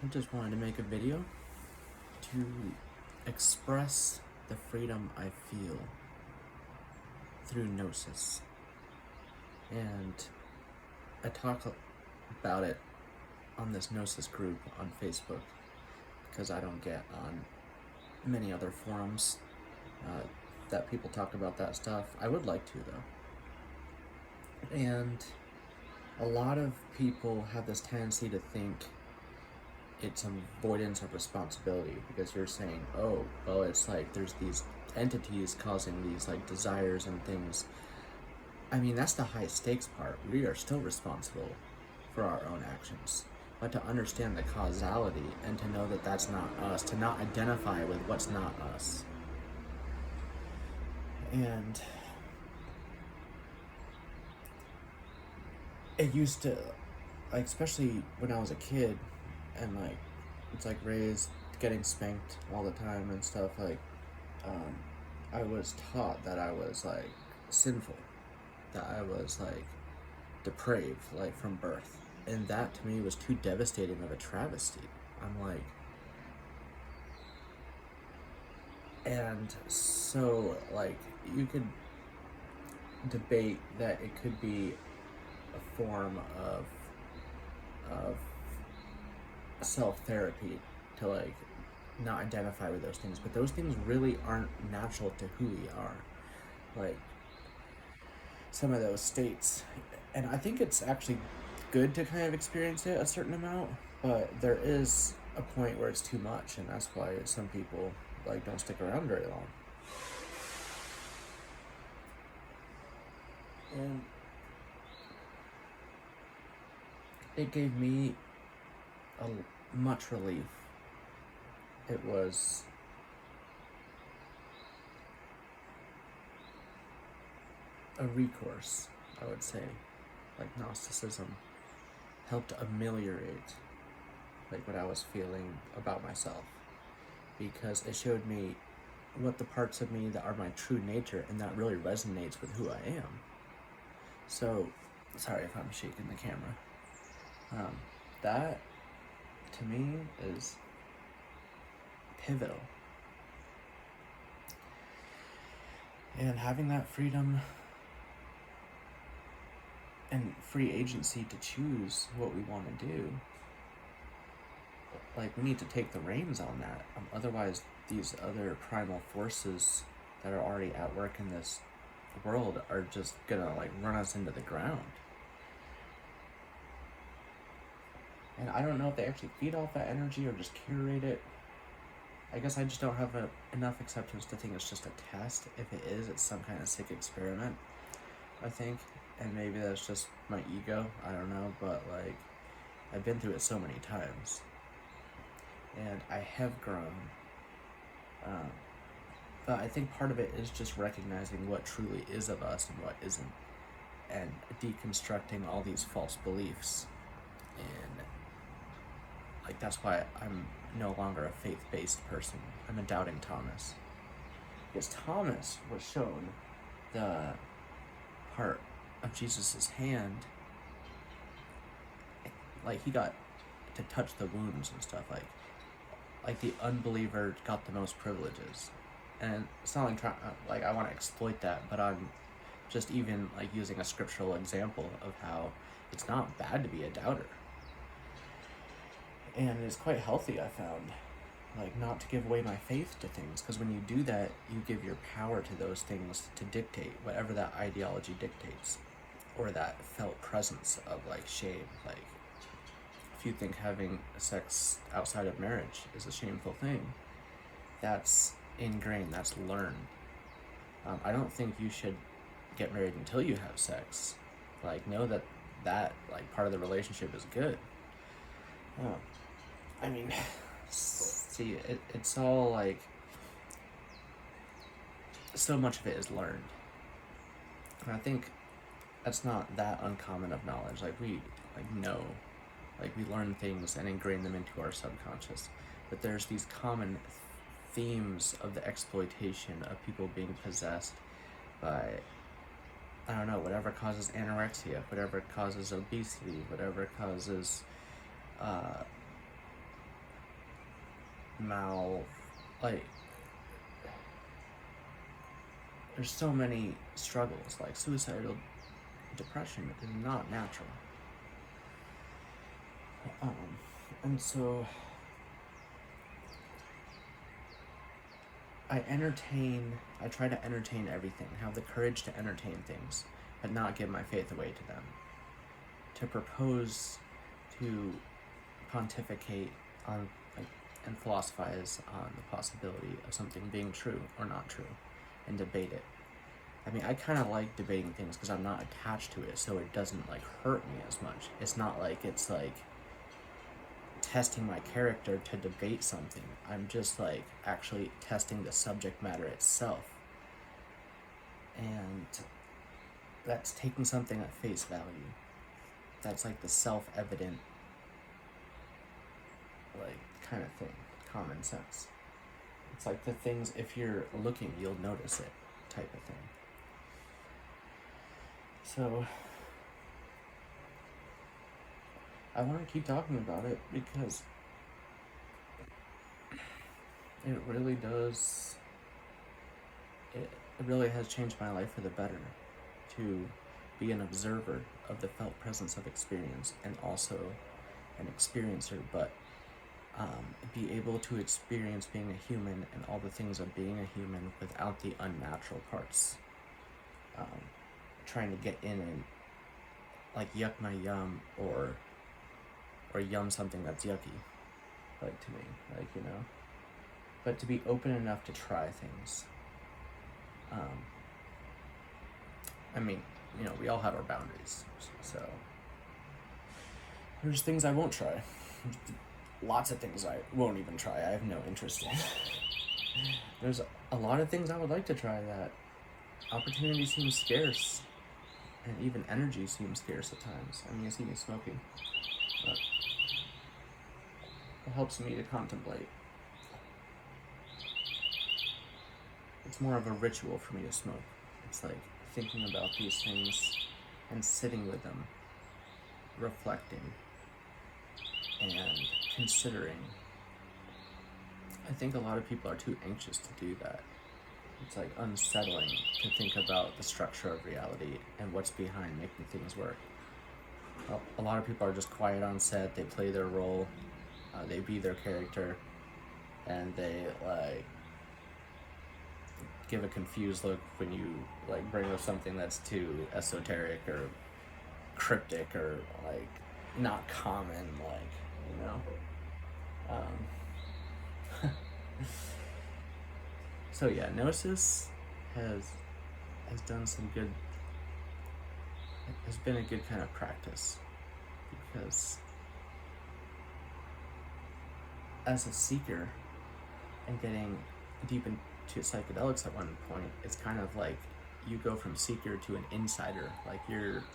I just wanted to make a video to express the freedom I feel through Gnosis. And I talk about it on this Gnosis group on Facebook because I don't get on many other forums that people talk about that stuff. I would like to, though. And a lot of people have this tendency to think it's an avoidance of responsibility because you're saying, oh, well, it's like there's these entities causing these like desires and things. I mean, that's the high stakes part. We are still responsible for our own actions. But to understand the causality and to know that that's not us, to not identify with what's not us. And it used to, like, especially when I was a kid, and like it's like raised getting spanked all the time and stuff, like I was taught that I was like sinful, that I was like depraved, like from birth, and that to me was too devastating of a travesty. I'm like, and so like you could debate that it could be a form of self-therapy to like not identify with those things, but those things really aren't natural to who we are. Like some of those states, and I think it's actually good to kind of experience it a certain amount, but there is a point where it's too much, and that's why some people like don't stick around very long. And it gave me a much relief. It was a recourse, I would say. Like Gnosticism helped ameliorate like what I was feeling about myself, because it showed me what the parts of me that are my true nature and that really resonates with who I am. So, sorry if I'm shaking the camera. That to me is pivotal. And having that freedom and free agency to choose what we want to do, like we need to take the reins on that. Otherwise, these other primal forces that are already at work in this world are just gonna like run us into the ground. And I don't know if they actually feed off that energy or just curate it. I guess I just don't have enough acceptance to think it's just a test. If it is, it's some kind of sick experiment, I think. And maybe that's just my ego, I don't know, but like I've been through it so many times. And I have grown. But I think part of it is just recognizing what truly is of us and what isn't, and deconstructing all these false beliefs. And like that's why I'm no longer a faith-based person. I'm a doubting Thomas. Because Thomas was shown the part of Jesus's hand, like he got to touch the wounds and stuff, like the unbeliever got the most privileges. And it's not like I want to exploit that, but I'm just even like using a scriptural example of how it's not bad to be a doubter. And it's quite healthy, I found, like not to give away my faith to things, because when you do that, you give your power to those things to dictate whatever that ideology dictates, or that felt presence of like shame. Like if you think having sex outside of marriage is a shameful thing, that's ingrained, that's learned. I don't think you should get married until you have sex. Like know that like part of the relationship is good. I mean, see, it's all like, so much of it is learned. And I think that's not that uncommon of knowledge. Like we know, like we learn things and ingrain them into our subconscious. But there's these common themes of the exploitation of people being possessed by, I don't know, whatever causes anorexia, whatever causes obesity, whatever causes like, there's so many struggles, like suicidal depression is not natural. And so I try to entertain everything, have the courage to entertain things, but not give my faith away to them. To propose, to pontificate on, like, and philosophize on the possibility of something being true or not true, and debate it. I mean, I kind of like debating things because I'm not attached to it, so it doesn't, like, hurt me as much. It's not like it's, like, testing my character to debate something. I'm just, like, actually testing the subject matter itself. And that's taking something at face value. That's, like, the self-evident, like, kind of thing. Common sense. It's like the things, if you're looking, you'll notice it type of thing. So I want to keep talking about it because it really does, it really has changed my life for the better to be an observer of the felt presence of experience and also an experiencer, but be able to experience being a human and all the things of being a human without the unnatural parts. Trying to get in and, like, yuck my yum or yum something that's yucky, like, to me, like, you know, but to be open enough to try things. I mean, you know, we all have our boundaries, so there's things I won't try. Lots of things I won't even try. I have no interest in. There's a lot of things I would like to try that opportunity seems scarce, and even energy seems scarce at times. I mean, you see me smoking, but it helps me to contemplate. It's more of a ritual for me to smoke. It's like thinking about these things and sitting with them, reflecting and considering. I think a lot of people are too anxious to do that. It's, like, unsettling to think about the structure of reality and what's behind making things work. Well, a lot of people are just quiet on set, they play their role, they be their character, and they, like, give a confused look when you, like, bring up something that's too esoteric or cryptic or, like, not common, like, you know. So yeah, Gnosis has done some good, has been a good kind of practice, because as a seeker and getting deep into psychedelics at one point, it's kind of like you go from seeker to an insider, like you're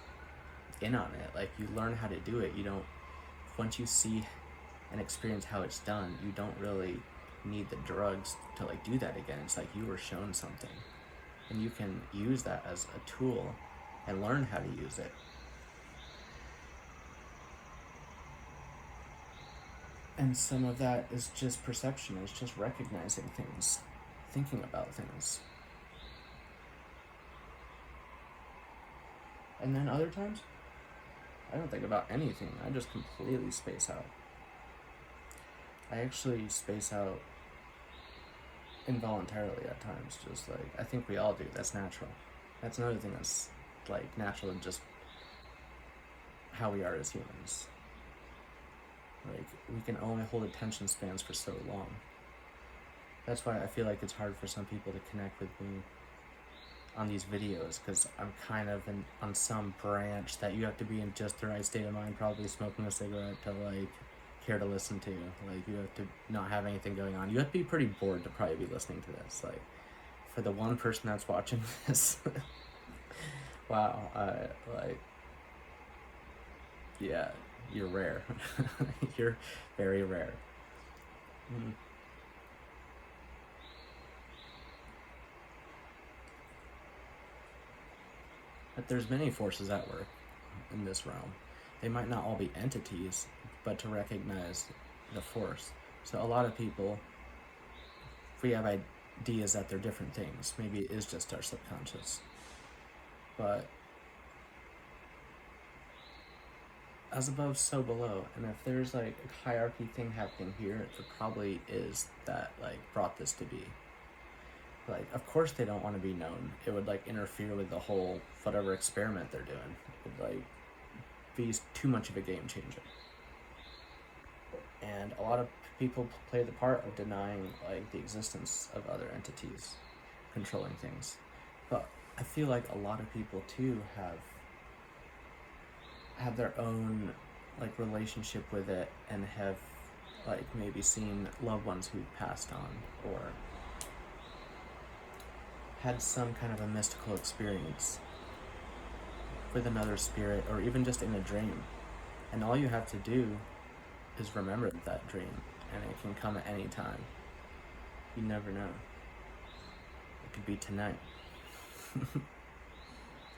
in on it, like you learn how to do it. You don't, once you see and experience how it's done, you don't really need the drugs to, like, do that again. It's like you were shown something and you can use that as a tool and learn how to use it. And some of that is just perception, it's just recognizing things, thinking about things. And then other times, I don't think about anything, I just completely space out. I actually space out involuntarily at times, just like, I think we all do, that's natural. That's another thing that's, like, natural and just how we are as humans. Like, we can only hold attention spans for so long. That's why I feel like it's hard for some people to connect with me on these videos, because I'm kind of on some branch that you have to be in just the right state of mind, probably smoking a cigarette, to, like, care to listen to. Like, you have to not have anything going on. You have to be pretty bored to probably be listening to this. Like, for the one person that's watching this, wow, like, yeah, you're rare. You're very rare. But there's many forces at work in this realm. They might not all be entities, but to recognize the force. So a lot of people we have ideas that they're different things. Maybe it is just our subconscious. But as above, so below. And if there's like a hierarchy thing happening here, there probably is that like brought this to be. Like, of course they don't want to be known. It would like interfere with the whole whatever experiment they're doing. It would like be too much of a game changer. And a lot of people play the part of denying like the existence of other entities controlling things. But I feel like a lot of people too have their own like relationship with it, and have like maybe seen loved ones who passed on, or had some kind of a mystical experience with another spirit, or even just in a dream. And all you have to do is remember that dream, and it can come at any time. You never know. It could be tonight.